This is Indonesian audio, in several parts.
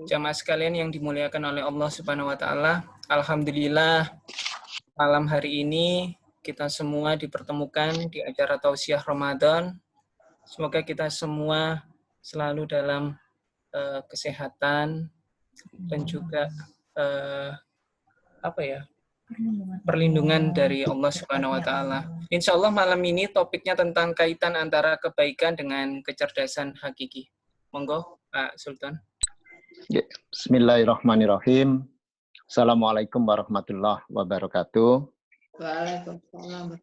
Jamaah sekalian yang dimuliakan oleh Allah Subhanahu wa taala, alhamdulillah malam hari ini kita semua dipertemukan di acara Tausiah Ramadan. Semoga kita semua selalu dalam kesehatan dan juga perlindungan dari Allah Subhanahu wa taala. Insya Allah malam ini topiknya tentang kaitan antara kebaikan dengan kecerdasan hakiki. Monggo Pak Sultan. Bismillahirrahmanirrahim. Assalamualaikum warahmatullahi wabarakatuh. Waalaikumsalam.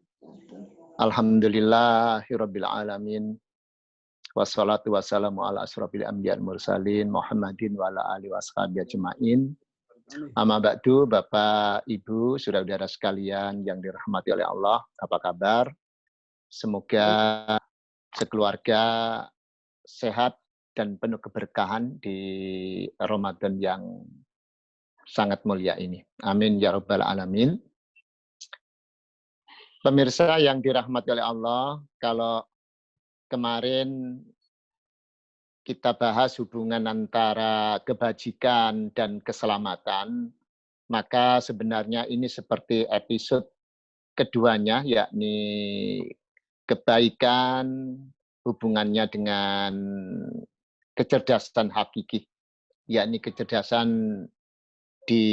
Alhamdulillahirabbil alamin. Wassalatu wassalamu ala asrofil anbiya'il mursalin Muhammadin wa ala alihi washabihi ajmain. Amma ba'du, Bapak, Ibu, saudara-saudara sekalian yang dirahmati oleh Allah, apa kabar? Semoga sekeluarga sehat dan penuh keberkahan di Ramadan yang sangat mulia ini. Amin ya rabbal alamin. Pemirsa yang dirahmati oleh Allah, kalau kemarin kita bahas hubungan antara kebajikan dan keselamatan, maka sebenarnya ini seperti episode keduanya, yakni kebaikan hubungannya dengan kecerdasan hakiki, yakni kecerdasan di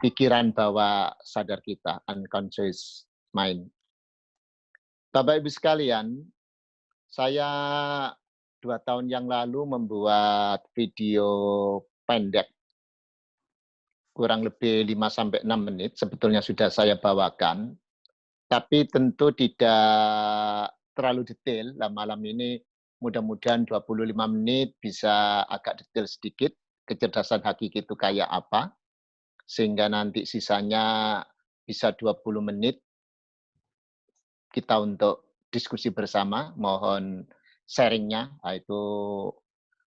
pikiran bawah sadar kita, unconscious mind. Bapak Ibu sekalian, saya 2 tahun yang lalu membuat video pendek, kurang lebih 5-6 menit, sebetulnya sudah saya bawakan, tapi tentu tidak terlalu detail. Malam ini mudah-mudahan 25 menit bisa agak detail sedikit, kecerdasan hakiki itu kayak apa, sehingga nanti sisanya bisa 20 menit kita untuk diskusi bersama. Mohon sharingnya, yaitu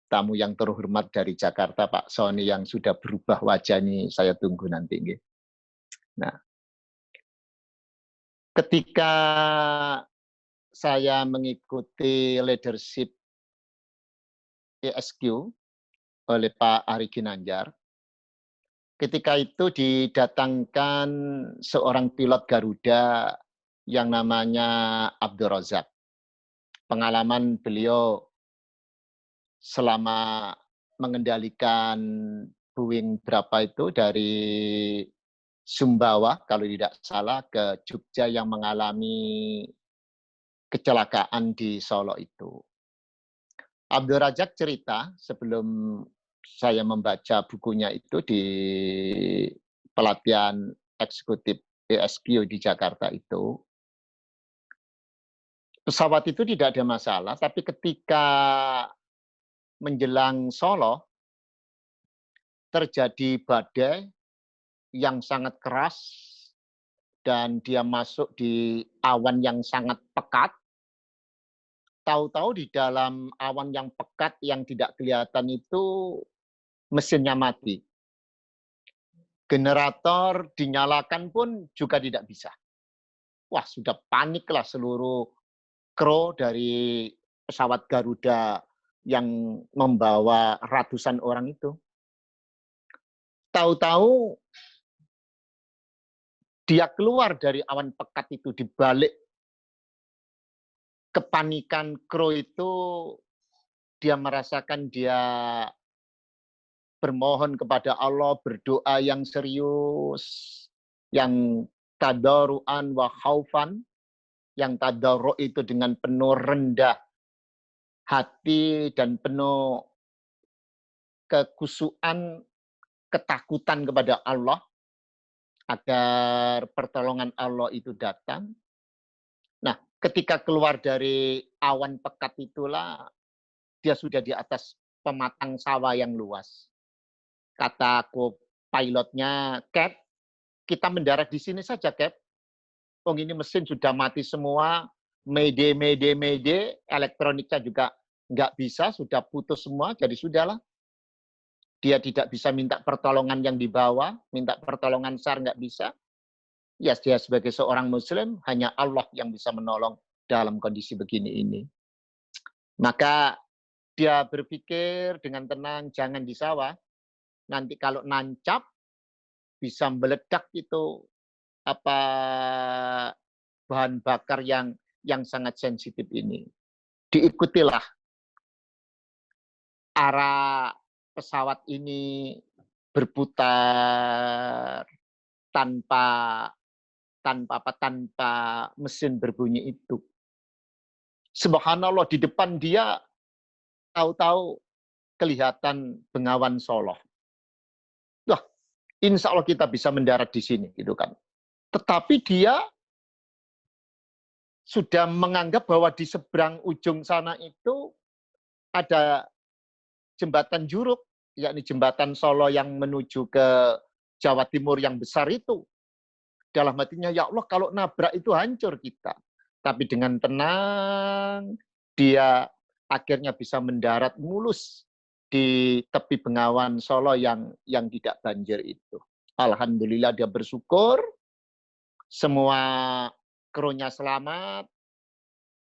tamu yang terhormat dari Jakarta, Pak Sony, yang sudah berubah wajah ini, saya tunggu nanti. Nah, ketika saya mengikuti leadership ESQ oleh Pak Ari Ginanjar, ketika itu didatangkan seorang pilot Garuda yang namanya Abdul Razak. Pengalaman beliau selama mengendalikan Boeing berapa itu dari Sumbawa, kalau tidak salah, ke Jogja yang mengalami kecelakaan di Solo itu. Abdul Razak cerita sebelum saya membaca bukunya itu di pelatihan eksekutif ESQ di Jakarta itu, pesawat itu tidak ada masalah, tapi ketika menjelang Solo terjadi badai yang sangat keras dan dia masuk di awan yang sangat pekat. Tahu-tahu di dalam awan yang pekat yang tidak kelihatan itu mesinnya mati. Generator dinyalakan pun juga tidak bisa. Wah, sudah paniklah seluruh kru dari pesawat Garuda yang membawa ratusan orang itu. Tahu-tahu dia keluar dari awan pekat itu, di balik kepanikan kru itu, dia merasakan dia bermohon kepada Allah, berdoa yang serius, yang tadarruan wa khaufan, yang tadarru itu dengan penuh rendah hati dan penuh kekusuan, ketakutan kepada Allah, agar pertolongan Allah itu datang. Nah, ketika keluar dari awan pekat itulah, dia sudah di atas pematang sawah yang luas. Kata pilotnya, Cap, kita mendarat di sini saja, Cap. Oh, ini mesin sudah mati semua, mede, elektroniknya juga nggak bisa, sudah putus semua, jadi sudahlah. Dia tidak bisa minta pertolongan yang di bawah, minta pertolongan SAR nggak bisa. Ya, dia sebagai seorang Muslim, hanya Allah yang bisa menolong dalam kondisi begini ini. Maka Dia berpikir dengan tenang, jangan di sawah. Nanti kalau nancap bisa meledak itu apa bahan bakar yang sangat sensitif ini. Diikutilah arah pesawat ini berputar tanpa tanpa mesin berbunyi itu. Subhanallah, di depan dia tahu-tahu kelihatan Bengawan Solo. Wah, insya Allah kita bisa mendarat di sini, gitu kan. Tetapi dia sudah menganggap bahwa di seberang ujung sana itu ada jembatan Juruk, yakni jembatan Solo yang menuju ke Jawa Timur yang besar itu. Dalam hatinya, ya Allah, kalau nabrak itu hancur kita. Tapi dengan tenang, dia akhirnya bisa mendarat mulus di tepi Bengawan Solo yang tidak banjir itu. Alhamdulillah dia bersyukur, semua krunya selamat,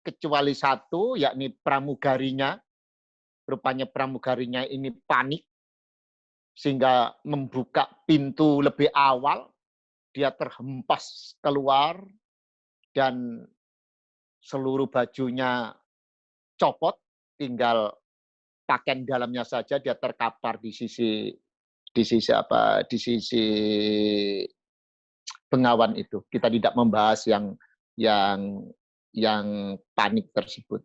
kecuali satu, yakni pramugarinya. Rupanya pramugarinya ini panik, sehingga membuka pintu lebih awal, dia terhempas keluar, dan seluruh bajunya copot, tinggal pakaian dalamnya saja, dia terkapar di sisi Bengawan itu. Kita tidak membahas yang panik tersebut.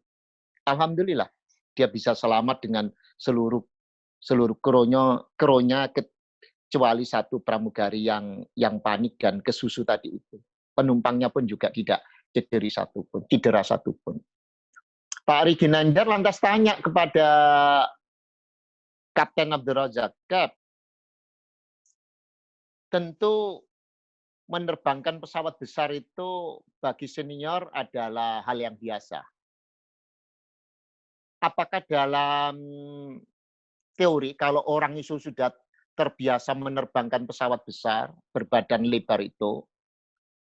Alhamdulillah dia bisa selamat dengan seluruh krunya kecuali satu pramugari yang panik dan kesusu tadi itu. Penumpangnya pun juga tidak cedera satupun. Pak Ari Ginanjar lantas tanya kepada Kapten Abdul Razak, Kap, tentu menerbangkan pesawat besar itu bagi senior adalah hal yang biasa. Apakah dalam teori kalau orang itu sudah terbiasa menerbangkan pesawat besar berbadan lebar itu,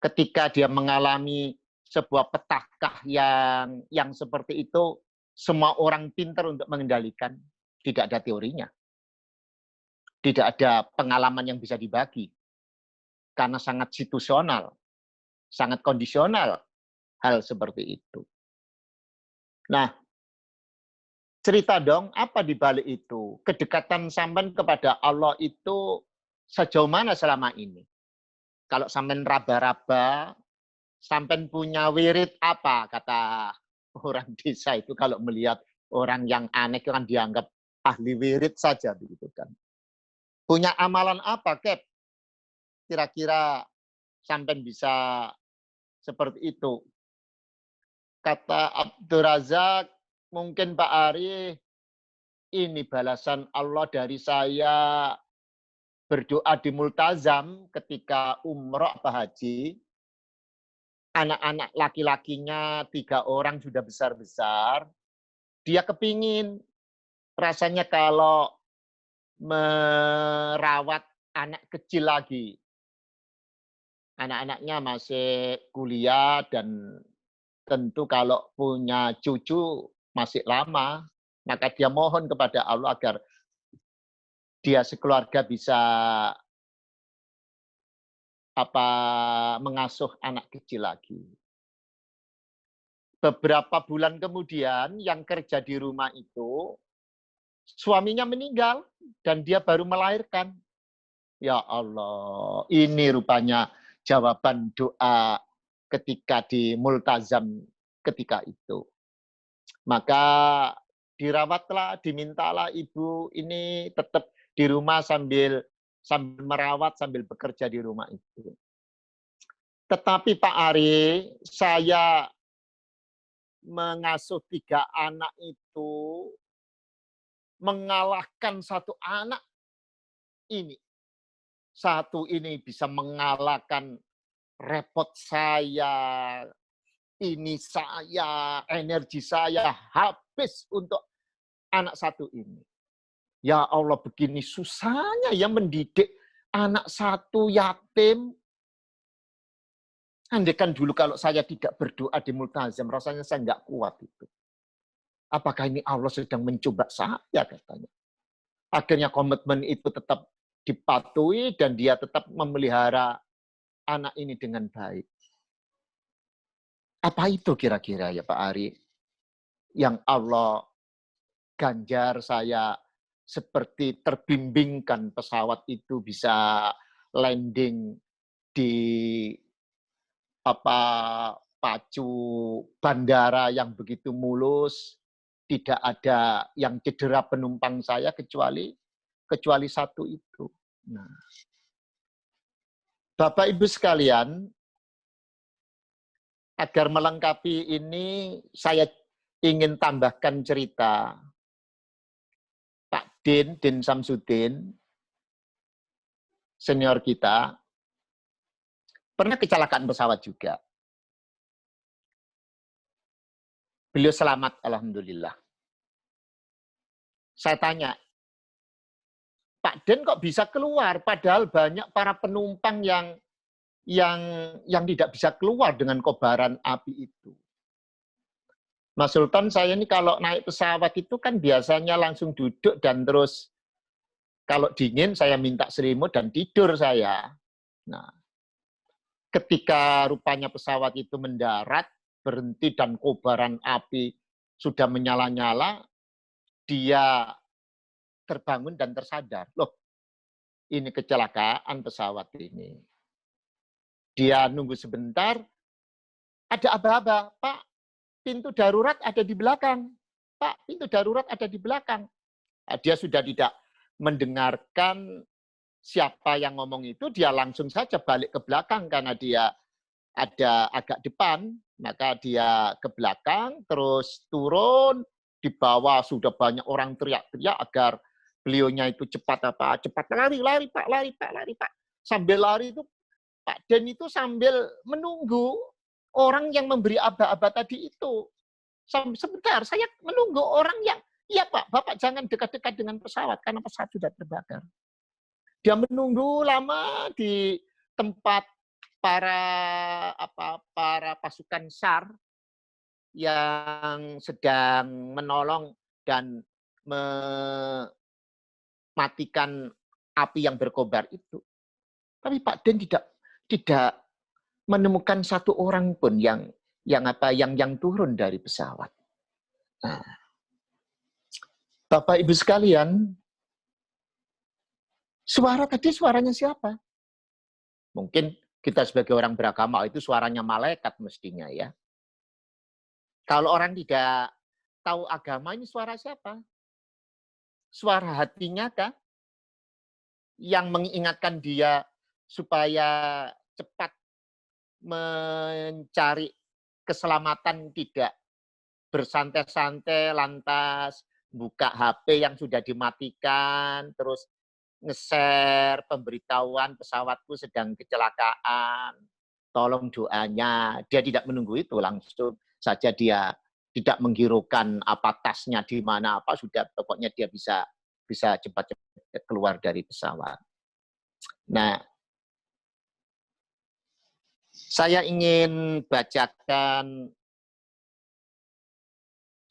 ketika dia mengalami sebuah petaka yang seperti itu, semua orang pintar untuk mengendalikan? Tidak ada teorinya. Tidak ada pengalaman yang bisa dibagi. Karena sangat situasional, sangat kondisional hal seperti itu. Nah, cerita dong, apa di balik itu? Kedekatan sampean kepada Allah itu sejauh mana selama ini? Kalau sampean raba-raba, sampean punya wirid apa? Kata orang desa itu kalau melihat orang yang aneh kan dianggap ahli wirid saja begitu kan. Punya amalan apa, Kep? Kira-kira sampean bisa seperti itu. Kata Abdul Razak, mungkin Pak Ari, ini balasan Allah dari saya berdoa di Multazam ketika umroh apa haji. Anak-anak laki-lakinya 3 orang sudah besar-besar. Dia kepingin rasanya kalau merawat anak kecil lagi. Anak-anaknya masih kuliah dan tentu kalau punya cucu masih lama. Maka dia mohon kepada Allah agar dia sekeluarga bisa mengasuh anak kecil lagi. Beberapa bulan kemudian yang kerja di rumah itu suaminya meninggal dan dia baru melahirkan. Ya Allah, ini rupanya jawaban doa ketika di Multazam ketika itu. Maka dirawatlah, dimintalah ibu ini tetap di rumah sambil merawat, sambil bekerja di rumah itu. Tetapi Pak Ari, saya mengasuh 3 anak itu, mengalahkan 1 anak ini. 1 ini bisa mengalahkan repot saya, ini saya, energi saya habis untuk anak 1 ini. Ya Allah, begini susahnya ya mendidik anak 1 yatim. Andaikan dulu kalau saya tidak berdoa di Multazam, rasanya saya nggak kuat itu. Apakah ini Allah sedang mencoba saya, katanya. Akhirnya komitmen itu tetap dipatuhi dan dia tetap memelihara anak ini dengan baik. Apa itu kira-kira ya Pak Ari? Yang Allah ganjar saya seperti terbimbingkan pesawat itu bisa landing di pacu bandara yang begitu mulus, tidak ada yang cedera penumpang saya kecuali satu itu. Nah, Bapak Ibu sekalian, agar melengkapi ini saya ingin tambahkan cerita Pak Din Samsudin, senior kita, pernah kecelakaan pesawat juga. Beliau selamat, alhamdulillah. Saya tanya, Pak Den kok bisa keluar, padahal banyak para penumpang yang tidak bisa keluar dengan kobaran api itu. Mas Sultan, saya ini kalau naik pesawat itu kan biasanya langsung duduk dan terus kalau dingin saya minta selimut dan tidur saya. Nah, ketika rupanya pesawat itu mendarat, berhenti dan kobaran api sudah menyala-nyala, dia terbangun dan tersadar. Loh, ini kecelakaan pesawat ini. Dia nunggu sebentar, ada aba-aba, Pak, pintu darurat ada di belakang. Pak, pintu darurat ada di belakang. Nah, dia sudah tidak mendengarkan siapa yang ngomong itu, dia langsung saja balik ke belakang karena dia ada agak depan, maka dia ke belakang, terus turun, di bawah sudah banyak orang teriak-teriak agar beliaunya itu cepat lari Pak. Sambil lari itu Pak Den itu sambil menunggu orang yang memberi aba-aba tadi itu. Sebentar, saya menunggu orang yang, iya Pak, Bapak jangan dekat-dekat dengan pesawat karena pesawat sudah terbakar. Dia menunggu lama di tempat para pasukan SAR yang sedang menolong dan mematikan api yang berkobar itu. Tapi Pak Den tidak menemukan satu orang pun yang turun dari pesawat. Nah, Bapak Ibu sekalian, suara tadi suaranya siapa? Mungkin kita sebagai orang beragama itu suaranya malaikat mestinya ya. Kalau orang tidak tahu agama ini suara siapa? Suara hatinya kah? Yang mengingatkan dia supaya cepat mencari keselamatan, tidak bersantai-santai lantas buka HP yang sudah dimatikan, terus nge-share pemberitahuan pesawatku sedang kecelakaan, tolong doanya. Dia tidak menunggu itu, langsung saja dia tidak menghiraukan apa tasnya di mana, apa sudah, pokoknya dia bisa cepat-cepat keluar dari pesawat. Nah, saya ingin bacakan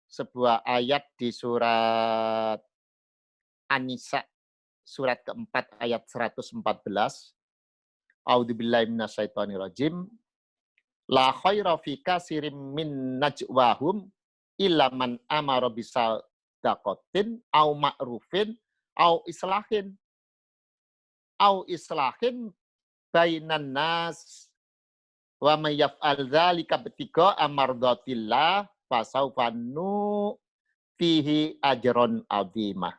sebuah ayat di surat An-Nisa, surat keempat ayat 114. A'udzubillahi minasyaitonirrajim. La khaira fi katsirin min najwahum illa man amara bisadaqatin au ma'rufin au islahin bainan nas wa may yaf'al dzalika btiqa amardatillah fasawfa fihi ajron azimah.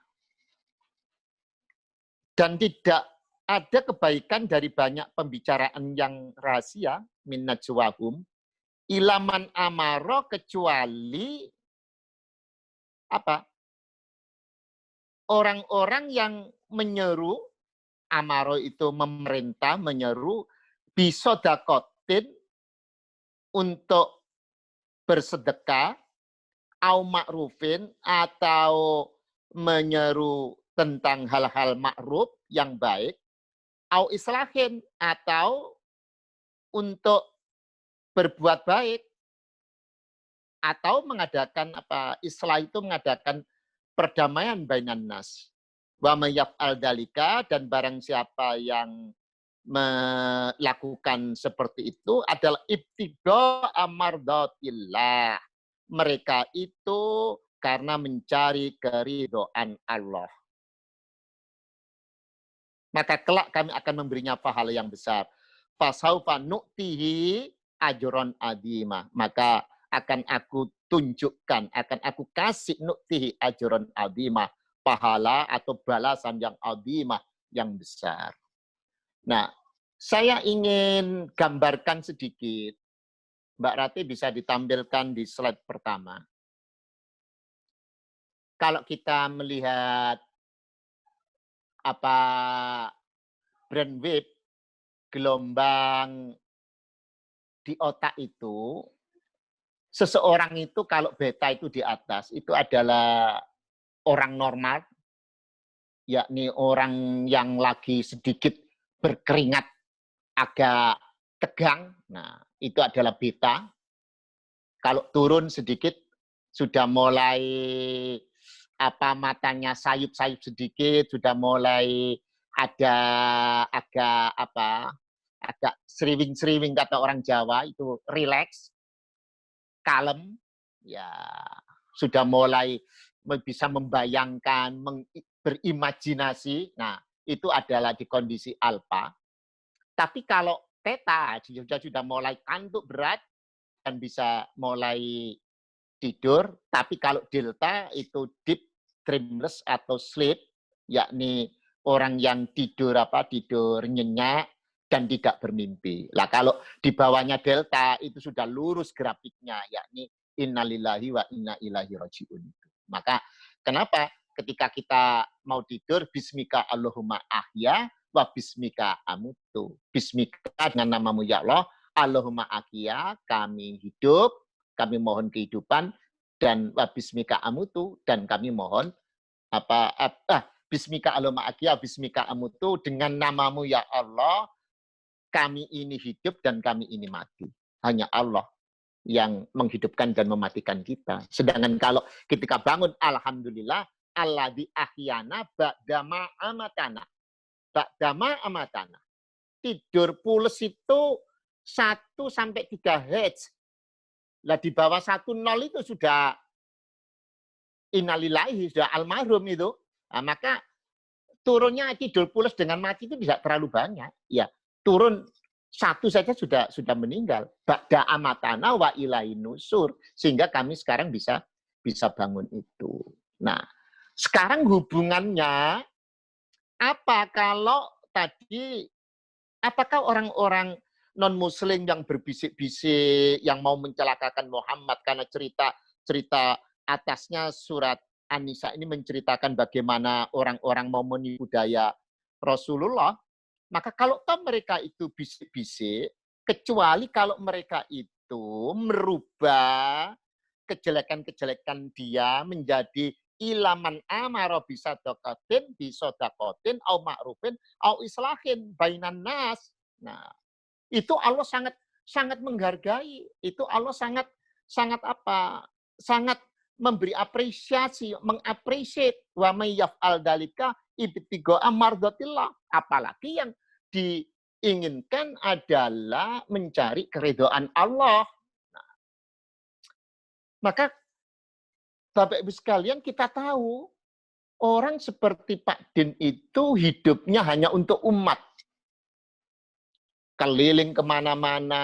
Dan tidak ada kebaikan dari banyak pembicaraan yang rahasia, min najwahum, ilaman amaro, kecuali apa? Orang-orang yang menyeru, amaro itu memerintah, menyeru, bisodakotin, untuk bersedekah, au ma'rufin, atau menyeru tentang hal-hal ma'ruf yang baik, au islahin, atau untuk berbuat baik, atau mengadakan islah itu mengadakan perdamaian bainan nas. Wa may yaf'al dalika, dan barang siapa yang melakukan seperti itu adalah ibtigo amardatillah. Mereka itu karena mencari keridhaan Allah. Maka kelak kami akan memberinya pahala yang besar. Fasaufa nu'tihi ajron adima. Maka akan aku tunjukkan, akan aku kasih nu'tihi ajron adima. Pahala atau balasan yang adimah, yang besar. Nah, saya ingin gambarkan sedikit. Mbak Rati bisa ditampilkan di slide pertama. Kalau kita melihat brainwave, gelombang di otak itu, seseorang itu kalau beta itu di atas, itu adalah orang normal, yakni orang yang lagi sedikit berkeringat, agak tegang. Nah, itu adalah beta. Kalau turun sedikit, sudah mulai matanya sayup-sayup sedikit, sudah mulai ada agak seriwing-seriwing kata orang Jawa, itu relax, kalem, ya sudah mulai bisa membayangkan, berimajinasi. Nah, itu adalah di kondisi alfa. Tapi kalau theta sudah mulai kantuk berat dan bisa mulai tidur. Tapi kalau delta itu deep dreamless atau sleep, yakni orang yang tidur nyenyak dan tidak bermimpi. Lah kalau di bawahnya delta itu sudah lurus grafiknya, yakni innalillahi wa inna ilaihi rajiun. Maka kenapa ketika kita mau tidur, bismika Allahumma ahya wa bismika amutu. Bismika dengan namamu ya Allah, Allahumma ahya, kami hidup, kami mohon kehidupan, dan wa bismika amutu, dan kami mohon bismika Allahumma ahya, bismika amutu, dengan namamu ya Allah, kami ini hidup dan kami ini mati. Hanya Allah yang menghidupkan dan mematikan kita. Sedangkan kalau ketika bangun, alhamdulillah, alladzi ahyana ba'dama amatana. Ba'dama amatana. Tidur pules itu 1 sampai 3 Hz. Lah di bawah 1-0 itu sudah innalillahi, sudah almarhum itu. Nah, maka turunnya tidur pules dengan mati itu tidak terlalu banyak. Ya, turun 1 saja sudah meninggal. Ba'da amatana wa ilaihin nusur, sehingga kami sekarang bisa bangun itu. Nah, sekarang hubungannya apa kalau tadi, apakah orang-orang non-muslim yang berbisik-bisik, yang mau mencelakakan Muhammad karena cerita atasnya surat An-Nisa ini menceritakan bagaimana orang-orang mau menipu daya Rasulullah, maka kalau mereka itu bisik-bisik, kecuali kalau mereka itu merubah kejelekan-kejelekan dia menjadi ilaman amaro bisadokatin, bisodakotin, au ma'rufin, au islahin, bainan nas. Nah, itu Allah sangat menghargai. Itu Allah sangat memberi apresiasi, mengapresiasi wa may yaf'al dalika ibtigha'a mardatillah. Apalagi yang diinginkan adalah mencari keridhaan Allah. Nah, maka Bapak Ibu sekalian, kita tahu orang seperti Pak Din itu hidupnya hanya untuk umat. Keliling kemana-mana,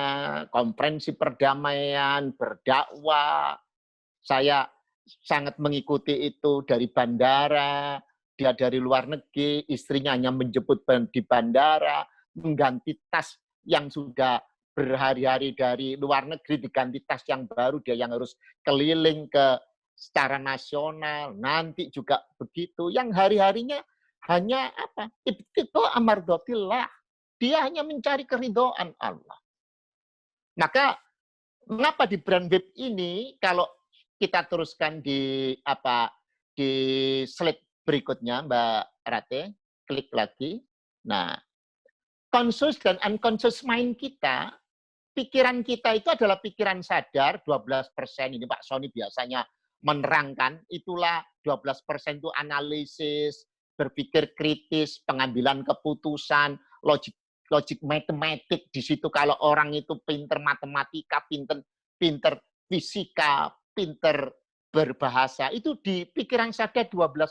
konferensi perdamaian, berdakwah. Saya sangat mengikuti itu dari bandara, dia dari luar negeri, istrinya hanya menjemput di bandara, mengganti tas yang sudah berhari-hari dari luar negeri, diganti tas yang baru, dia yang harus keliling ke secara nasional, nanti juga begitu. Yang hari-harinya hanya ibtiqo amardatillah. Dia hanya mencari keridhaan Allah. Maka mengapa di brainwave ini, kalau kita teruskan di slide berikutnya, Mbak Rate, klik lagi. Nah, conscious dan unconscious mind kita pikiran kita itu adalah pikiran sadar 12%. Ini Pak Sony biasanya menerangkan, itulah 12% itu analisis, berpikir kritis, pengambilan keputusan, logik matematik. Di situ kalau orang itu pinter matematika, pinter fisika, pinter berbahasa, itu di pikiran sadar 12%.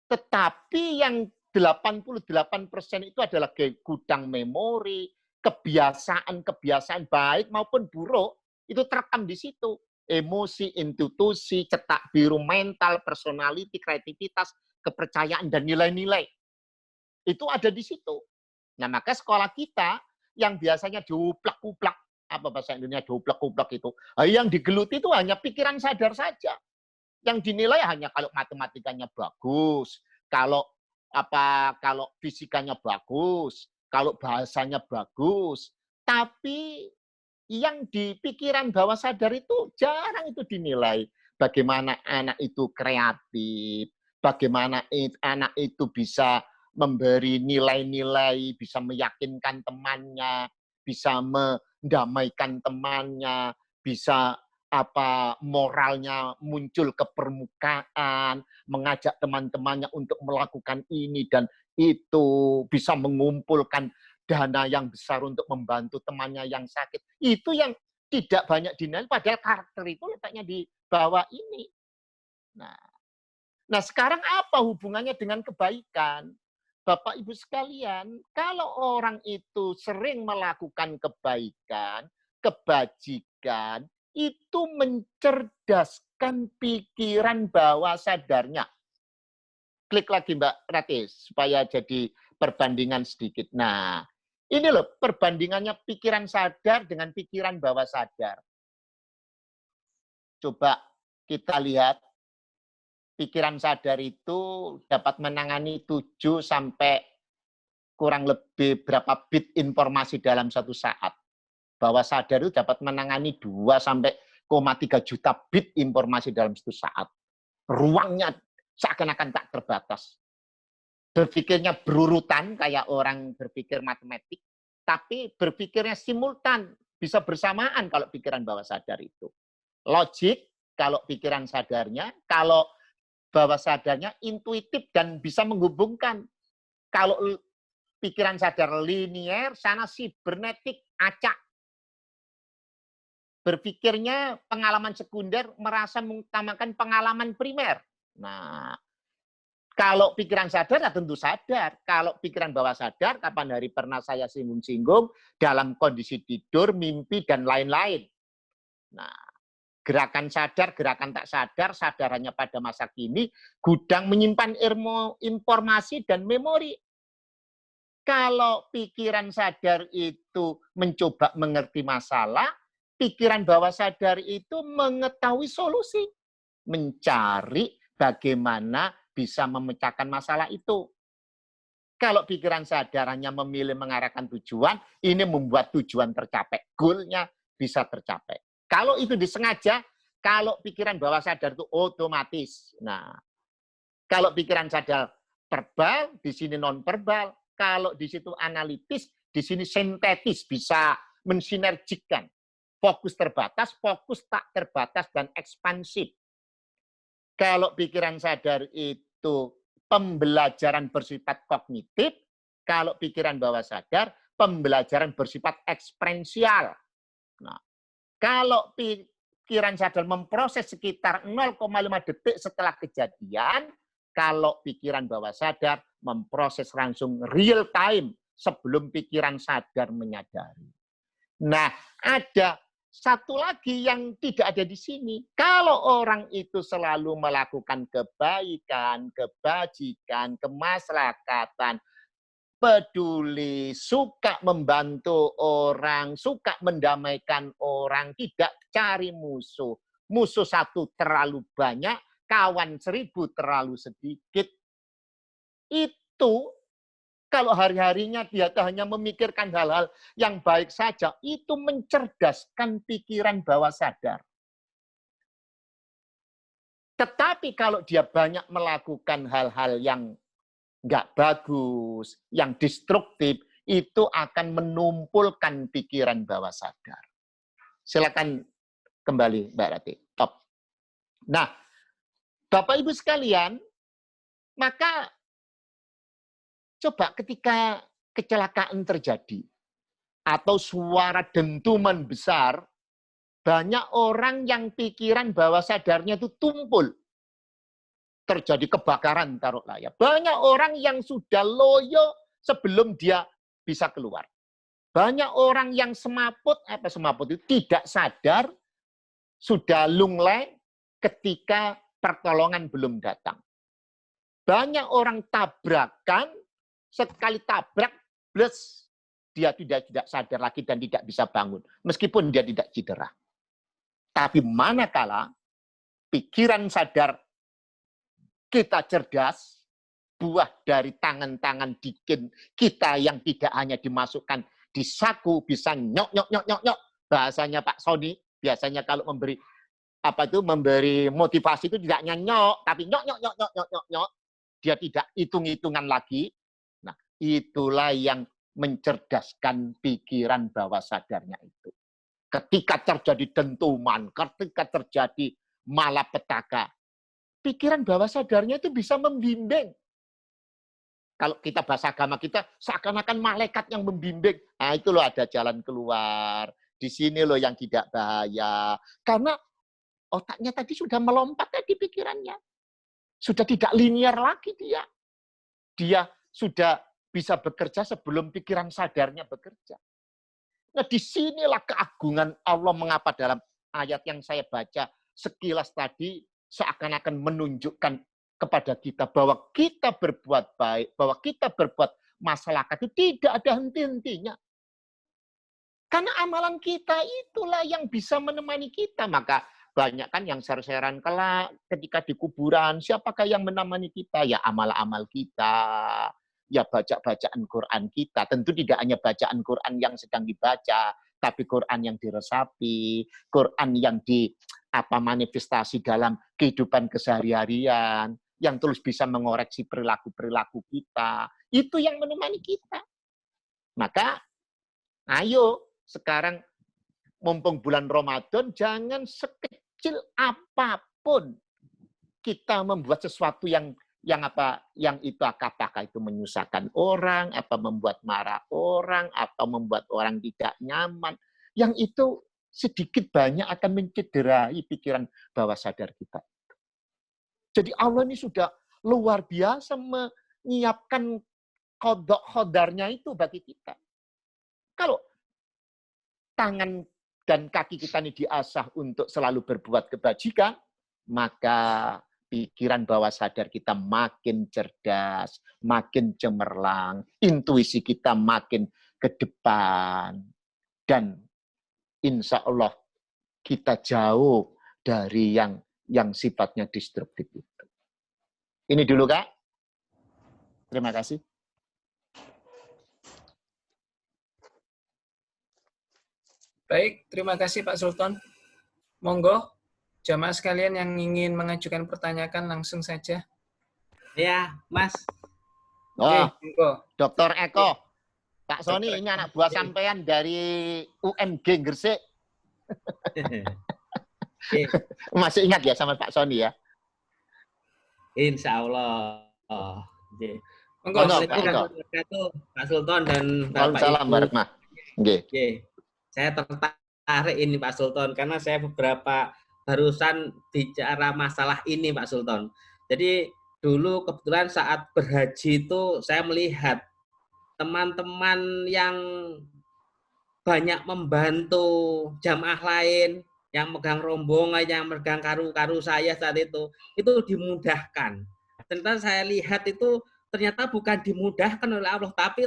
Tetapi yang 88% itu adalah gudang memori, kebiasaan baik maupun buruk, itu terekam di situ. Emosi, intuisi, cetak biru mental, personality, kreativitas, kepercayaan, dan nilai-nilai. Itu ada di situ. Nah, maka sekolah kita yang biasanya diuplak-uplak, apa bahasa Indonesia diuplak-uplak itu, yang digeluti itu hanya pikiran sadar saja. Yang dinilai hanya kalau matematikanya bagus, kalau fisikanya bagus, kalau bahasanya bagus. Tapi yang di pikiran bawah sadar itu jarang itu dinilai. Bagaimana anak itu kreatif, bagaimana anak itu bisa memberi nilai-nilai, bisa meyakinkan temannya, bisa mendamaikan temannya, bisa moralnya muncul ke permukaan, mengajak teman-temannya untuk melakukan ini dan itu, bisa mengumpulkan dana yang besar untuk membantu temannya yang sakit. Itu yang tidak banyak dinilai, padahal karakter itu letaknya di bawah ini. Nah, sekarang apa hubungannya dengan kebaikan? Bapak Ibu sekalian, kalau orang itu sering melakukan kebaikan, kebajikan, itu mencerdaskan pikiran bawah sadarnya. Klik lagi Mbak Ratis, supaya jadi perbandingan sedikit. Nah, ini loh perbandingannya pikiran sadar dengan pikiran bawah sadar. Coba kita lihat, pikiran sadar itu dapat menangani 7 sampai kurang lebih berapa bit informasi dalam satu saat. Bawah sadar itu dapat menangani 2 sampai 3 juta bit informasi dalam satu saat. Ruangnya seakan-akan tak terbatas. Berpikirnya berurutan kayak orang berpikir matematik, tapi berpikirnya simultan, bisa bersamaan kalau pikiran bawah sadar itu. Logik kalau pikiran sadarnya, kalau bawah sadarnya intuitif dan bisa menghubungkan. Kalau pikiran sadar linier, sana sibernetik, acak. Berpikirnya pengalaman sekunder, merasa mengutamakan pengalaman primer. Nah, kalau pikiran sadar, ya tentu sadar. Kalau pikiran bawah sadar, kapan hari pernah saya singgung-singgung, dalam kondisi tidur, mimpi, dan lain-lain. Nah, gerakan sadar, gerakan tak sadar, sadarannya pada masa kini, gudang menyimpan informasi dan memori. Kalau pikiran sadar itu mencoba mengerti masalah, pikiran bawah sadar itu mengetahui solusi. Mencari bagaimana bisa memecahkan masalah itu. Kalau pikiran sadarannya memilih mengarahkan tujuan, ini membuat tujuan tercapai. Goalnya bisa tercapai. Kalau itu disengaja, kalau pikiran bawah sadar itu otomatis. Nah, kalau pikiran sadar verbal, di sini non-verbal. Kalau di situ analitis, di sini sintetis, bisa mensinergikan. Fokus terbatas, fokus tak terbatas, dan ekspansif. Kalau pikiran sadar itu pembelajaran bersifat kognitif, kalau pikiran bawah sadar, pembelajaran bersifat eksperensial. Nah, kalau pikiran sadar memproses sekitar 0,5 detik setelah kejadian, kalau pikiran bawah sadar memproses langsung real time sebelum pikiran sadar menyadari. Nah, ada satu lagi yang tidak ada di sini. Kalau orang itu selalu melakukan kebaikan, kebajikan, kemaslahatan, peduli, suka membantu orang, suka mendamaikan orang, tidak cari musuh. Musuh satu terlalu banyak, kawan 1000 terlalu sedikit. Itu kalau hari-harinya dia hanya memikirkan hal-hal yang baik saja, itu mencerdaskan pikiran bawah sadar. Tetapi kalau dia banyak melakukan hal-hal yang nggak bagus, yang destruktif, itu akan menumpulkan pikiran bawah sadar. Silakan kembali, Mbak Rati. Top. Nah, Bapak Ibu sekalian, maka coba ketika kecelakaan terjadi atau suara dentuman besar, banyak orang yang pikiran bawah sadarnya itu tumpul. Terjadi kebakaran, taruhlah ya. Banyak orang yang sudah loyo sebelum dia bisa keluar. Banyak orang yang semaput itu tidak sadar, sudah lunglai ketika pertolongan belum datang. Banyak orang tabrakan, sekali tabrak, bless, dia tidak sadar lagi dan tidak bisa bangun. Meskipun dia tidak cedera. Tapi manakala pikiran sadar kita cerdas, buah dari tangan-tangan dikin kita yang tidak hanya dimasukkan di saku, bisa nyok, nyok, nyok, nyok, nyok. Bahasanya Pak Sony, biasanya kalau memberi memberi motivasi itu tidak nyok, tapi nyok, nyok, nyok, nyok, nyok, nyok, nyok. Dia tidak hitung-hitungan lagi. Nah, itulah yang mencerdaskan pikiran bawah sadarnya itu. Ketika terjadi dentuman, ketika terjadi malapetaka, pikiran bawah sadarnya itu bisa membimbing. Kalau kita bahasa agama kita, seakan-akan malaikat yang membimbing. Nah, itu loh ada jalan keluar. Di sini loh yang tidak bahaya. Karena otaknya tadi sudah melompat di pikirannya. Sudah tidak linear lagi dia. Dia sudah bisa bekerja sebelum pikiran sadarnya bekerja. Nah, disinilah keagungan Allah mengapa dalam ayat yang saya baca sekilas tadi seakan-akan menunjukkan kepada kita bahwa kita berbuat baik, bahwa kita berbuat masyarakat itu tidak ada henti-hentinya. Karena amalan kita itulah yang bisa menemani kita. Maka banyak kan yang ser-seran kelak ketika di kuburan, siapakah yang menemani kita? Ya amal-amal kita. Ya bacaan Quran kita. Tentu tidak hanya bacaan Quran yang sedang dibaca, tapi Quran yang diresapi, Quran yang manifestasi dalam kehidupan keseharian, yang terus bisa mengoreksi perilaku-perilaku kita. Itu yang menemani kita. Maka, ayo sekarang mumpung bulan Ramadan, jangan sekecil apapun kita membuat sesuatu yang itu apakah itu menyusahkan orang, apa membuat marah orang, atau membuat orang tidak nyaman, yang itu sedikit banyak akan mencederai pikiran bawah sadar kita. Jadi Allah ini sudah luar biasa menyiapkan kodok khodarnya itu bagi kita. Kalau tangan dan kaki kita ini diasah untuk selalu berbuat kebajikan, maka pikiran bawah sadar kita makin cerdas, makin cemerlang, intuisi kita makin ke depan, dan insya Allah kita jauh dari yang sifatnya destruktif itu. Ini dulu, Kak. Terima kasih. Baik, terima kasih Pak Sultan. Monggo, jamaah sekalian yang ingin mengajukan pertanyaan langsung saja. Ya, Mas. Oh, monggo. Dr. Eko. Pak Sony, ini anak buah sampean dari UMG Gresik. Masih ingat ya sama Pak Sony ya? Insya Allah. Monggo, Assalamualaikum Pak Sultan dan Bapak Waalaikumsalam warahmatullahi. Saya tertarik ini Pak Sultan karena saya barusan bicara masalah ini Pak Sultan. Jadi dulu kebetulan saat berhaji itu saya melihat teman-teman yang banyak membantu jamaah lain, yang megang rombongan, yang megang karu-karu saya saat itu dimudahkan. Ternyata saya lihat itu ternyata bukan dimudahkan oleh Allah, tapi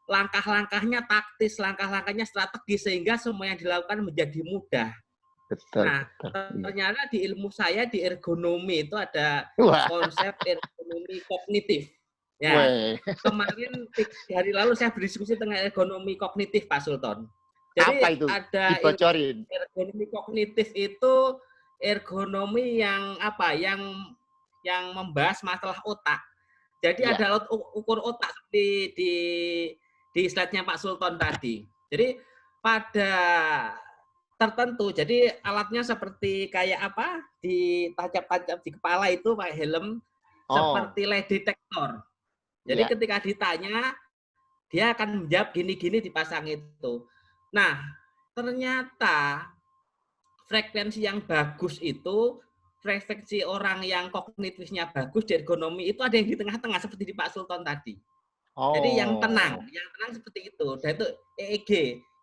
langkah-langkahnya taktis, langkah-langkahnya strategis, sehingga semua yang dilakukan menjadi mudah. Betul, nah, ternyata di ilmu saya, di ergonomi itu ada konsep ergonomi kognitif. Ya, kemarin 3 hari lalu saya berdiskusi tentang ergonomi kognitif, Pak Sultan. Jadi apa itu? Ada ergonomi kognitif itu ergonomi yang yang membahas masalah otak. Jadi ada ukur otak di di slide-nya Pak Sultan tadi. Jadi pada tertentu, jadi alatnya seperti kayak apa? Ditancap-tancap di kepala itu pakai helm seperti lie detector. Jadi ketika ditanya, dia akan menjawab gini-gini dipasang itu. Nah, ternyata frekuensi yang bagus itu, frekuensi orang yang kognitifnya bagus di ergonomi itu ada yang di tengah-tengah seperti di Pak Sultan tadi. Jadi yang tenang seperti itu. Dan itu EEG.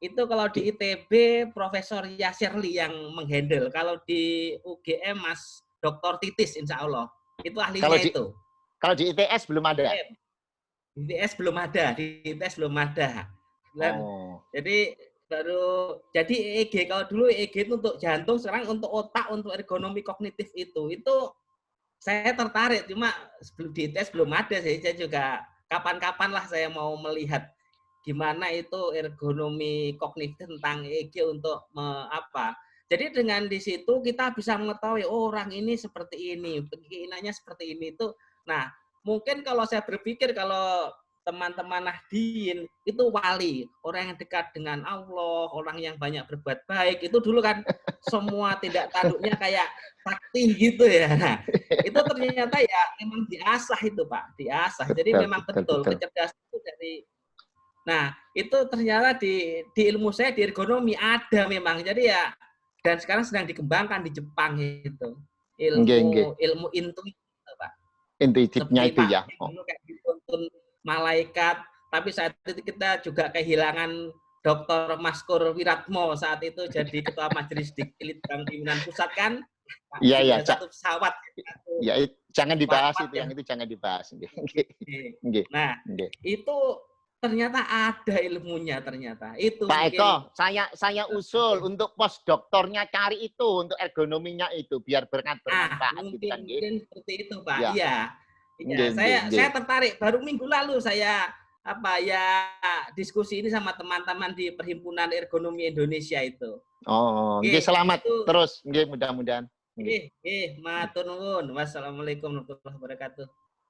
Itu kalau di ITB Profesor Yasirli yang menghandle. Kalau di UGM Mas Dr. Titis insya Allah. Itu ahlinya itu. Kalau di ITS belum ada? Di ITS belum ada. Dan, jadi jadi EEG, kalau dulu EEG itu untuk jantung, sekarang untuk otak, untuk ergonomi kognitif itu saya tertarik, cuma sebelum di ITS belum ada sih. Saya juga kapan-kapan lah saya mau melihat gimana itu ergonomi kognitif tentang EEG untuk apa. Jadi dengan di situ kita bisa mengetahui orang ini seperti ini, keinginannya seperti ini itu. Nah, mungkin kalau saya berpikir kalau teman-teman Nahdien itu wali, orang yang dekat dengan Allah, orang yang banyak berbuat baik, itu dulu kan semua tidak tanduknya kayak sakti gitu ya. Nah, itu ternyata ya memang diasah itu Pak, diasah. Jadi memang betul kecerdasan itu dari. Nah, itu ternyata di ilmu saya di ergonomi ada memang. Jadi ya, dan sekarang sedang dikembangkan di Jepang itu. Ilmu intuitif, Pak. Intuitifnya itu ya. Dulu kayak dituntun malaikat, tapi saat itu kita juga kehilangan Dr. Maskur Wiratmo saat itu jadi ketua majelis Diklit Bank Pimpinan Pusat kan. Iya. Satu pesawat. Ya, jangan dibahas itu, yang itu jangan dibahas. Nah, itu ternyata ada ilmunya ternyata. Itu Pak Eko, saya usul untuk pos doktornya cari itu untuk ergonominya itu biar bermanfaat. Mungkin seperti itu Pak. Iya. Saya tertarik. Baru minggu lalu saya diskusi ini sama teman-teman di Perhimpunan Ergonomi Indonesia itu. Selamat terus, mudah-mudahan. Matur nuwun. Wassalamualaikum warahmatullahi wabarakatuh.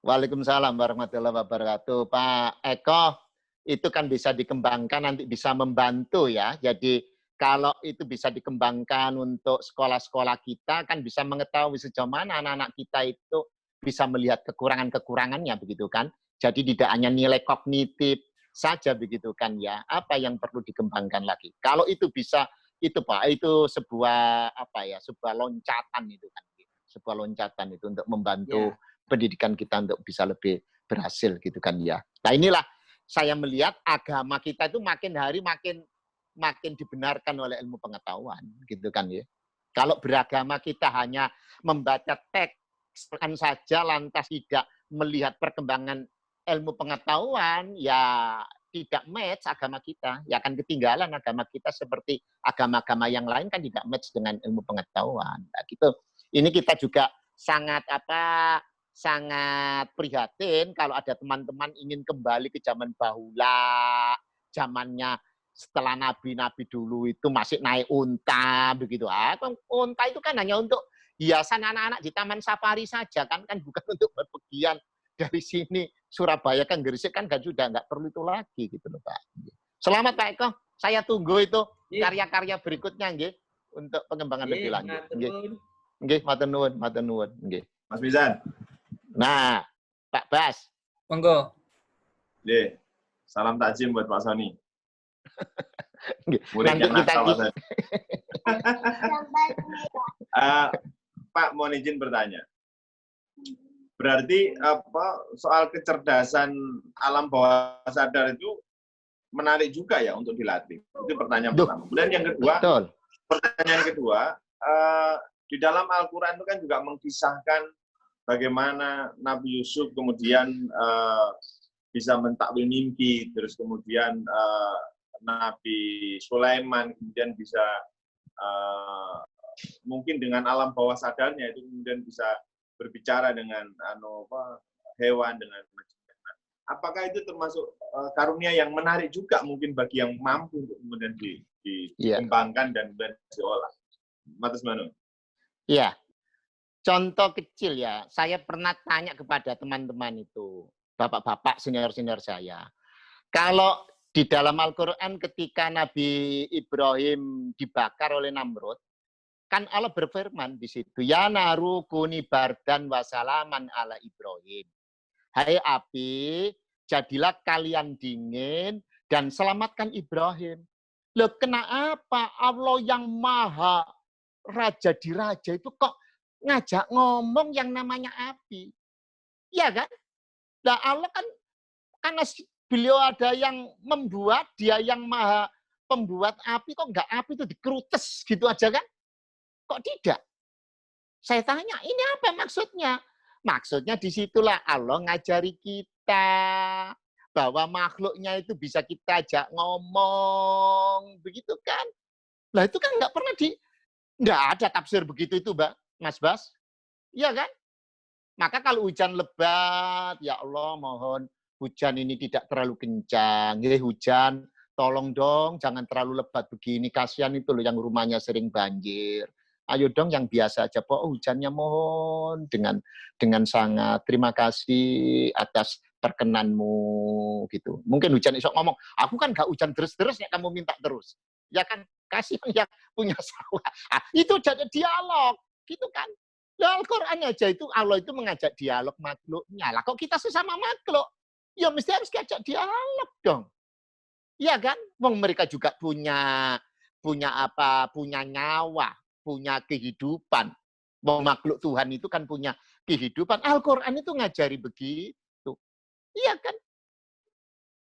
Waalaikumsalam warahmatullahi wabarakatuh. Pak Eko, itu kan bisa dikembangkan, nanti bisa membantu ya. Jadi kalau itu bisa dikembangkan untuk sekolah-sekolah kita, kan bisa mengetahui sejauh mana anak-anak kita itu bisa melihat kekurangan-kekurangannya, begitu kan. Jadi tidak hanya nilai kognitif saja, begitu kan ya. Apa yang perlu dikembangkan lagi? Kalau itu bisa, itu Pak, itu sebuah sebuah loncatan itu kan. Sebuah loncatan itu untuk membantu pendidikan kita untuk bisa lebih berhasil gitu kan ya. Nah inilah saya melihat agama kita itu makin hari makin dibenarkan oleh ilmu pengetahuan gitu kan ya. Kalau beragama kita hanya membaca teks saja lantas tidak melihat perkembangan ilmu pengetahuan, ya tidak match agama kita, ya akan ketinggalan agama kita seperti agama-agama yang lain kan tidak match dengan ilmu pengetahuan. Nah, gitu. Ini kita juga sangat prihatin kalau ada teman-teman ingin kembali ke zaman bahula, zamannya setelah nabi-nabi dulu itu masih naik unta begitu. Unta itu kan hanya untuk hiasan anak-anak di taman safari saja kan bukan untuk berpergian dari sini Surabaya kan Gresik kan sudah nggak perlu itu lagi gitu loh Pak. Selamat Pak Eko, saya tunggu itu karya-karya berikutnya nggih untuk pengembangan lebih lanjut. Nggih, matur nuwun. Nggih. Mas Mizan. Nah, Pak Bas. Monggo. Nggih. Salam takjim buat Pak Sony. Nanti kita Pak, mohon izin bertanya. Berarti soal kecerdasan alam bawah sadar itu menarik juga ya untuk dilatih. Itu pertanyaan pertama. Kemudian yang kedua, pertanyaan kedua, di dalam Al-Quran itu kan juga mengisahkan bagaimana Nabi Yusuf kemudian bisa mentakwil mimpi, terus kemudian Nabi Sulaiman kemudian bisa mungkin dengan alam bawah sadarnya itu kemudian bisa berbicara dengan hewan, dengan macam-macam. Apakah itu termasuk karunia yang menarik juga mungkin bagi yang mampu untuk kemudian dikembangkan dan diolah? Matus Manu. Iya. Contoh kecil ya, saya pernah tanya kepada teman-teman itu, bapak-bapak senior-senior saya. Kalau Di dalam Al-Quran ketika Nabi Ibrahim dibakar oleh Namrud, kan Allah berfirman di situ, ya naru kuni bardan wasalaman ala Ibrahim. Hai api, jadilah kalian dingin dan selamatkan Ibrahim. Loh, kenapa Allah yang maha raja di raja itu kok ngajak ngomong yang namanya api? Iya kan? Nah, Allah kan karena beliau ada yang membuat, dia yang maha pembuat api, kok enggak api itu dikerutes gitu aja kan? Kok tidak? Saya tanya, ini apa maksudnya? Maksudnya disitulah Allah ngajari kita bahwa makhluknya itu bisa kita ajak ngomong, begitu kan? Lah itu kan nggak ada tafsir begitu itu, Mas Bas. Iya kan? Maka kalau hujan lebat, ya Allah mohon hujan ini tidak terlalu kencang. Hujan, tolong dong jangan terlalu lebat begini. Kasihan itu loh yang rumahnya sering banjir. Ayo dong yang biasa aja, Pak. Hujannya mohon dengan sangat terima kasih atas perkenanmu gitu. Mungkin hujan esok ngomong, aku kan gak hujan terus-terus ya kamu minta terus. Ya kan kasihan yang punya sawah. Itu jadi dialog gitu kan. Nah, Al-Quran aja itu Allah itu mengajak dialog makhluknya. Lah kok kita sesama makhluk? Ya mesti harus diajak dialog dong. Iya kan? Wong mereka juga punya apa? Punya nyawa, punya kehidupan. Wong makhluk Tuhan itu kan punya kehidupan. Al-Quran itu ngajari begitu. Iya kan?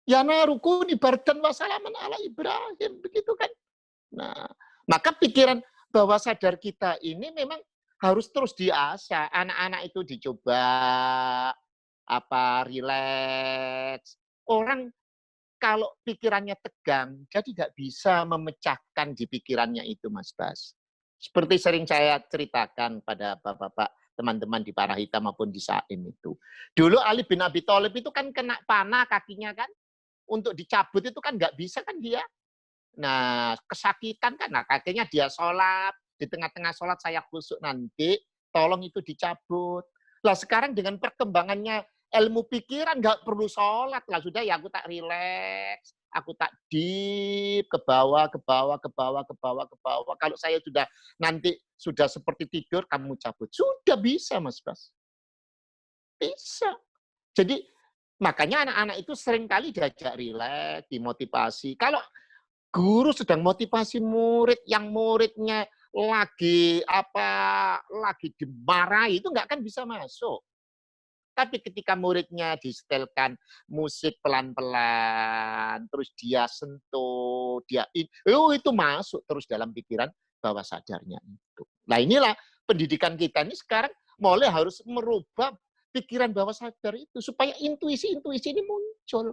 Ya narukuni bardan wasalaman ala Ibrahim. Begitu kan? Nah, maka pikiran bawah sadar kita ini memang harus terus diasah. Anak-anak itu dicoba rileks. Orang kalau pikirannya tegang, dia tidak bisa memecahkan di pikirannya itu, Mas Bas. Seperti sering saya ceritakan pada bapak-bapak teman-teman di Parahita maupun di Saim itu. Dulu Ali bin Abi Thalib itu kan kena panah kakinya kan. Untuk dicabut itu kan nggak bisa kan dia. Nah, kesakitan kan. Nah, kakinya dia sholat. Di tengah-tengah sholat saya khusyuk nanti, tolong itu dicabut. Lah sekarang dengan perkembangannya ilmu pikiran nggak perlu sholat lah, sudah ya aku tak rileks, aku tak deep ke bawah. Kalau saya sudah nanti sudah seperti tidur, kamu cabut. Sudah bisa, Mas Bas. Bisa. Jadi makanya anak-anak itu seringkali diajak rileks, dimotivasi. Kalau guru sedang motivasi murid yang muridnya lagi dimarahi itu nggak akan bisa masuk. Tapi ketika muridnya disetelkan musik pelan-pelan, terus dia sentuh, itu masuk terus dalam pikiran bawah sadarnya itu. Nah inilah pendidikan kita ini sekarang mulai harus merubah pikiran bawah sadar itu supaya intuisi-intuisi ini muncul.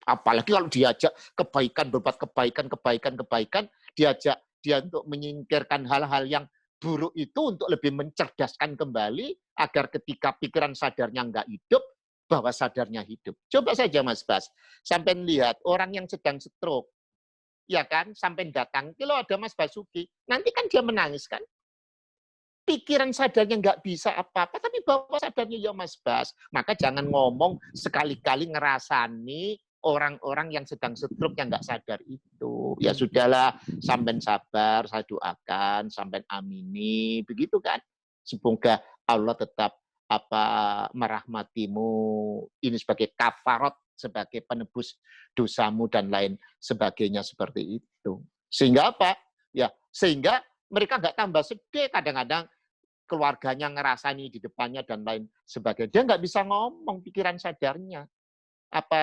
Apalagi kalau diajak kebaikan, berbuat kebaikan, diajak dia untuk menyingkirkan hal-hal yang buruk itu untuk lebih mencerdaskan kembali agar ketika pikiran sadarnya nggak hidup, bawah sadarnya hidup. Coba saja Mas Bas, sampai lihat orang yang sedang stroke, ya kan, sampai datang, kalau ada Mas Basuki, nanti kan dia menangis kan? Pikiran sadarnya nggak bisa apa-apa, tapi bawah sadarnya ya Mas Bas. Maka jangan ngomong sekali-kali ngerasani orang-orang yang sedang stroke yang nggak sadar itu. Ya sudahlah, sampean sabar, saya doakan, sampean amini, begitu kan? Semoga Allah tetap merahmatimu, ini sebagai kafarat, sebagai penebus dosamu dan lain sebagainya seperti itu. Sehingga apa? Ya, sehingga mereka nggak tambah sedih, kadang-kadang keluarganya ngerasani di depannya dan lain sebagainya. Dia nggak bisa ngomong pikiran sadarnya. Apa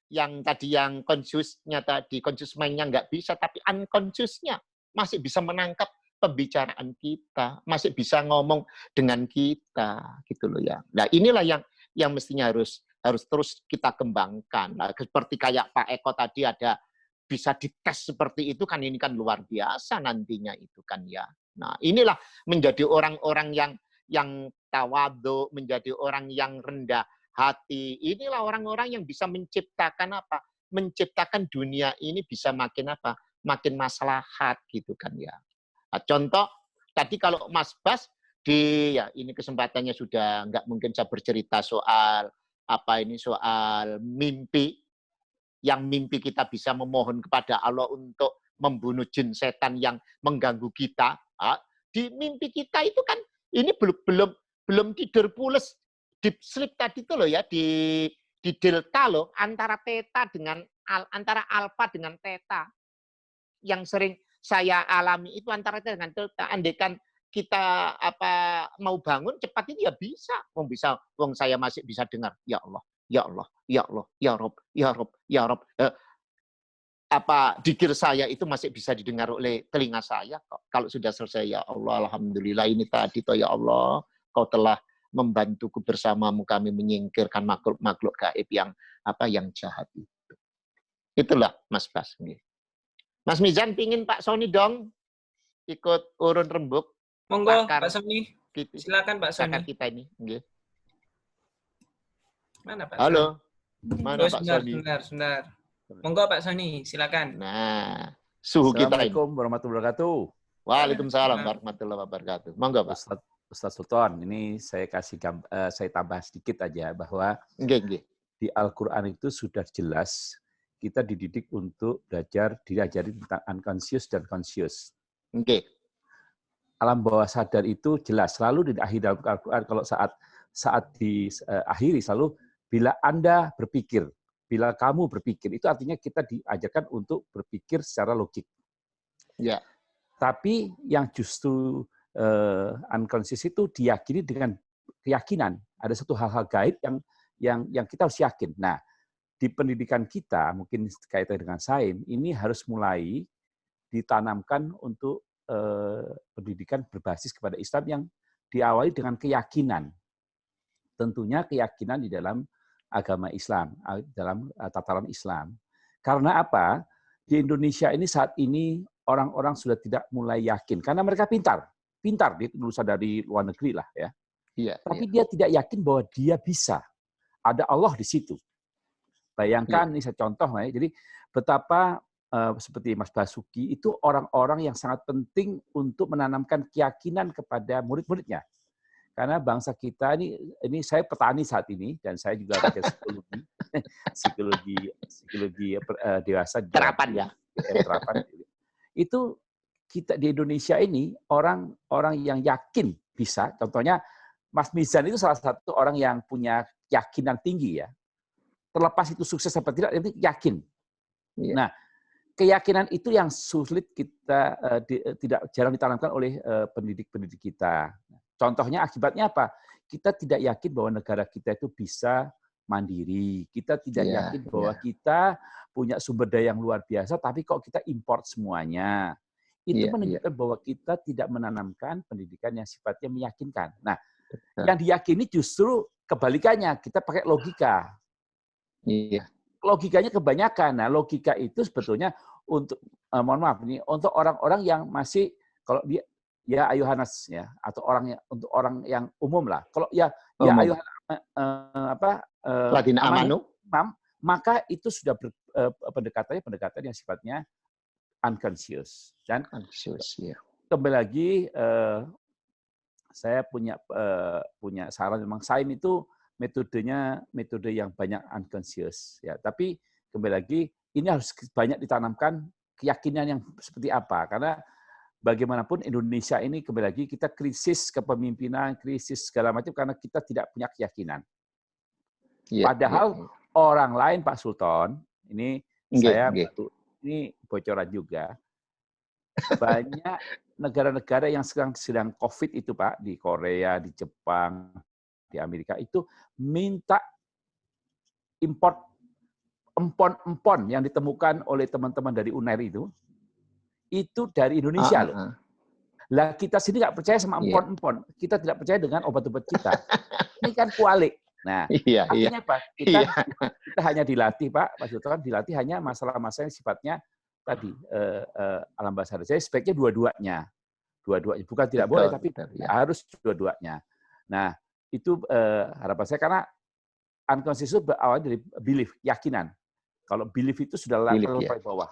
yang tadi yang conscious-nya tadi, conscious mind-nya nggak bisa, tapi unconscious-nya masih bisa menangkap pembicaraan kita, masih bisa ngomong dengan kita, gitu loh ya. Nah inilah yang mestinya harus terus kita kembangkan. Nah, seperti kayak Pak Eko tadi ada bisa dites seperti itu kan, ini kan luar biasa nantinya itu kan ya. Nah inilah menjadi orang-orang yang tawadhu, menjadi orang yang rendah hati. Inilah orang-orang yang bisa menciptakan apa? Menciptakan dunia ini bisa makin apa? Makin maslahat gitu kan ya. Nah, contoh tadi kalau Mas Bas ini kesempatannya sudah nggak mungkin saya bercerita soal soal mimpi. yang mimpi kita bisa memohon kepada Allah untuk membunuh jin setan yang mengganggu kita. Di mimpi kita itu kan ini belum tidur pules deep sleep tadi itu loh ya, di delta loh, antara theta dengan antara alfa dengan theta. Yang sering saya alami itu antara theta dengan delta. Andaikan kita mau bangun cepat itu ya bisa. Wong saya masih bisa dengar, ya Allah, ya Allah, ya Allah, ya Rob, ya Rob, ya Rob. Dikir saya itu masih bisa didengar oleh telinga saya kok. Kalau sudah selesai, ya Allah, alhamdulillah ini tadi toh, ya Allah, kau telah membantuku, bersamamu kami menyingkirkan makhluk-makhluk gaib yang jahat itu. Itulah Mas Bas. Mas Mizan pingin Pak Sony dong ikut urun rembuk. Monggo Pak Sony. Silakan Pak Sony. Kita ini. Mana Pak? Halo. Mana Pak Sony? Sebentar. Monggo Pak Sony, silakan. Nah, suhu kita ini. Assalamualaikum warahmatullahi wabarakatuh. Waalaikumsalam warahmatullahi wabarakatuh. Monggo Pak. Ustaz Sultan, ini saya tambah sedikit aja bahwa di Al-Quran itu sudah jelas kita dididik untuk diajari tentang unconscious dan conscious. Alam bawah sadar itu jelas selalu diakhiri dalam Al-Quran, kalau saat diakhiri selalu bila Anda berpikir, bila kamu berpikir, itu artinya kita diajarkan untuk berpikir secara logik. Ya. Tapi yang justru unconscious itu diyakini dengan keyakinan. Ada satu hal-hal gaib yang kita harus yakin. Nah, di pendidikan kita, mungkin kaitan dengan sains, ini harus mulai ditanamkan untuk pendidikan berbasis kepada Islam yang diawali dengan keyakinan. Tentunya keyakinan di dalam agama Islam, dalam tataran Islam. Karena apa? Di Indonesia ini saat ini orang-orang sudah tidak mulai yakin, karena mereka pintar dia lulusan dari luar negeri lah ya. Iya. Tapi dia tidak yakin bahwa dia bisa. Ada Allah di situ. Bayangkan, ini saya contoh ya. Jadi betapa seperti Mas Basuki itu orang-orang yang sangat penting untuk menanamkan keyakinan kepada murid-muridnya. Karena bangsa kita ini saya petani saat ini dan saya juga belajar psikologi dewasa terapan ya. Terapan. Itu kita di Indonesia ini orang yang yakin bisa. Contohnya Mas Mizan itu salah satu orang yang punya keyakinan tinggi ya. Terlepas itu sukses apa tidak, itu yakin. Iya. Nah, keyakinan itu yang sulit kita jarang ditanamkan oleh pendidik-pendidik kita. Contohnya akibatnya apa? Kita tidak yakin bahwa negara kita itu bisa mandiri. Kita tidak yakin bahwa kita punya sumber daya yang luar biasa, tapi kok kita import semuanya. Itu menunjukkan bahwa kita tidak menanamkan pendidikan yang sifatnya meyakinkan. Nah, yang diyakini justru kebalikannya. Kita pakai logika. Iya. Logikanya kebanyakan. Nah, logika itu sebetulnya untuk mohon maaf ini untuk orang-orang yang masih kalau dia ya ayuhanas ya atau untuk orang yang umum lah. Kalau ya ayuhan Ladina amanu, maka itu sudah pendekatan yang sifatnya unconscious. Dan kembali lagi saya punya saran, memang sains itu metode yang banyak unconscious ya, tapi kembali lagi ini harus banyak ditanamkan keyakinan yang seperti apa, karena bagaimanapun Indonesia ini kembali lagi kita krisis kepemimpinan, krisis segala macam karena kita tidak punya keyakinan. Padahal orang lain Pak Sultan, ini ini bocoran juga, banyak negara-negara yang sedang COVID itu Pak, di Korea, di Jepang, di Amerika itu minta import empon-empon yang ditemukan oleh teman-teman dari UNAIR itu dari Indonesia loh. Lah kita sini nggak percaya sama empon-empon, kita tidak percaya dengan obat-obat kita. Ini kan kualik. Nah, artinya apa? Kita hanya dilatih Pak Sultan, dilatih hanya masalah-masalah yang sifatnya tadi alam bawah sadar. Jadi sebaiknya dua-duanya, bukan tidak boleh, tapi harus dua-duanya. Nah, itu harapan saya, karena unconscious itu berawal dari belief, keyakinan. Kalau belief itu sudah level paling bawah.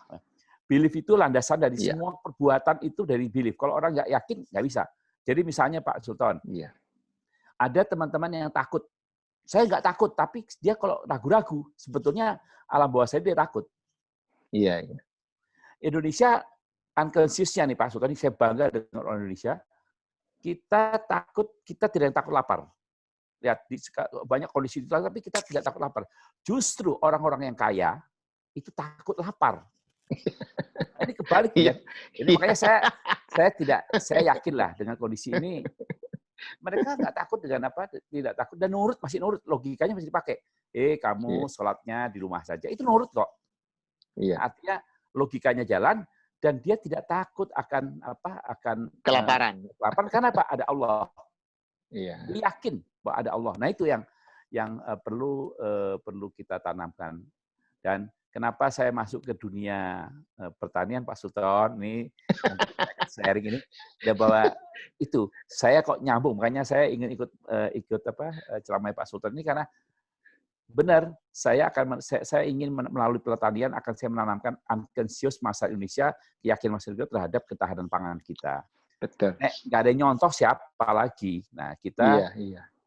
Belief itu landasan dari semua perbuatan itu dari belief. Kalau orang nggak yakin, nggak bisa. Jadi misalnya Pak Sultan, ada teman-teman yang takut saya nggak takut, tapi dia kalau ragu-ragu, sebetulnya alam bawah sadar dia takut. Iya. Iya. Indonesia unconscious-nya nih Pak Sultan, ini saya bangga dengan orang Indonesia. Kita tidak yang takut lapar. Lihat, banyak kondisi itu, tapi kita tidak takut lapar. Justru orang-orang yang kaya itu takut lapar. Ini kebalik ya. Jadi makanya saya yakin lah dengan kondisi ini. Mereka nggak takut dengan apa, tidak takut dan masih nurut, logikanya masih dipakai. Kamu sholatnya di rumah saja, itu nurut kok. Iya. Artinya logikanya jalan dan dia tidak takut akan kelaparan. Kelaparan karena apa? Ada Allah. Iya. Dia yakin bahwa ada Allah. Nah itu yang perlu kita tanamkan. Dan kenapa saya masuk ke dunia pertanian, Pak Sultan, ini sharing ini, ya bahwa itu saya kok nyambung, makanya saya ingin ikut ceramah Pak Sultan ini karena benar saya ingin melalui pertanian akan saya menanamkan unconscious masyarakat Indonesia, keyakinan masyarakat Indonesia terhadap ketahanan pangan kita. Betul. Nggak ada yang nyontoh siapa lagi. Nah kita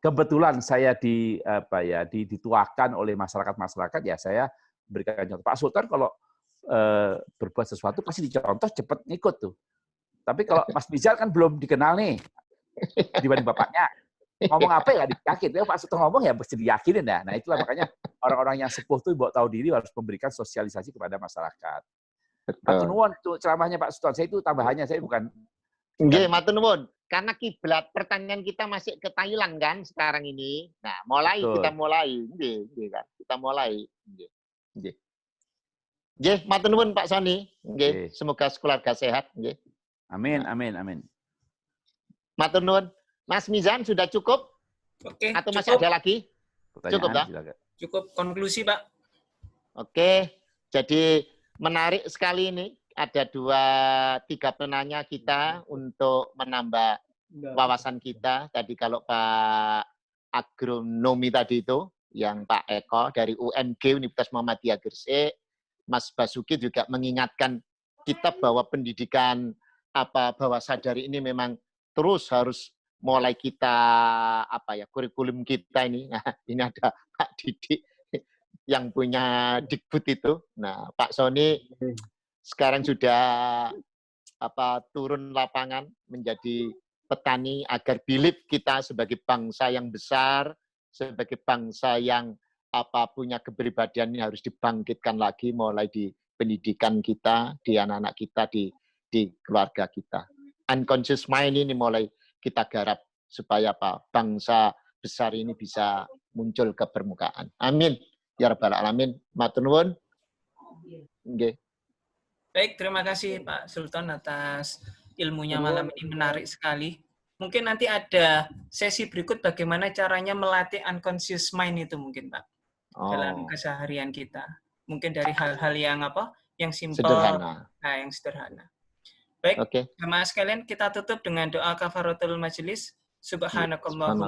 kebetulan saya dituakan oleh masyarakat ya saya berikan contoh. Pak Sultan kalau berbuat sesuatu pasti dicontoh, cepat ngikut tuh. Tapi kalau Mas Nizar kan belum dikenal nih dibanding bapaknya. Ngomong apa ya yakin. Pak Sultan ngomong ya mesti diyakinin ya. Nah itulah makanya orang-orang yang sepuh tuh tahu diri harus memberikan sosialisasi kepada masyarakat. Matur nuwun tuh ceramahnya Pak Sultan. Saya itu tambahannya, saya bukan. Nggih, matur nuwun. Karena kiblat pertanian kita masih ke Thailand kan sekarang ini. Nah, kita mulai. Nggih kan. Kita mulai. Nggih. Nggih, matur nuwun Pak Soni. Nggih, semoga keluarga sehat, nggih. Amin. Matur nuwun. Mas Mizan sudah cukup? Oke. Atau masih ada lagi? Cukup, Pak? Cukup konklusi, Pak. Oke. Jadi menarik sekali ini. Ada 3 penanya kita untuk menambah wawasan kita. Tadi kalau Pak Agronomi tadi itu, yang Pak Eko dari UMG Universitas Muhammadiyah Gresik, Mas Basuki juga mengingatkan kita bahwa pendidikan bawah sadar ini memang terus harus mulai kita kurikulum kita ini. Nah, ini ada Pak Didik yang punya Dikbud itu. Nah, Pak Soni sekarang sudah turun lapangan menjadi petani agar belief kita sebagai bangsa yang besar, sebagai bangsa yang punya kepribadian ini harus dibangkitkan lagi mulai di pendidikan kita, di anak-anak kita, di keluarga kita. Unconscious mind ini mulai kita garap supaya bangsa besar ini bisa muncul ke permukaan. Amin. Ya Rabbal Alamin. Matur nuwun. Nggih. Baik, terima kasih Pak Sultan atas ilmunya malam ini, menarik sekali. Mungkin nanti ada sesi berikut bagaimana caranya melatih unconscious mind itu mungkin Pak. Dalam keseharian kita. Mungkin dari hal-hal yang simpel, yang sederhana. Baik, jemaah sekalian kita tutup dengan doa kafaratul majelis. Subhanakallahumma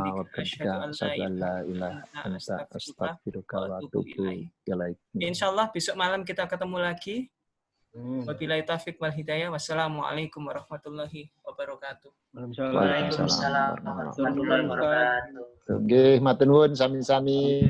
wa bihamdika asyhadu an la ilaha illa anta astaghfiruka wa atubu ilaik. Insyaallah besok malam kita ketemu lagi. Wabillahi taufiq wal hidayah. Wassalamualaikum warahmatullahi wabarakatuh. Waalaikumsalam warahmatullahi wabarakatuh. Nggih, matur nuwun sami-sami.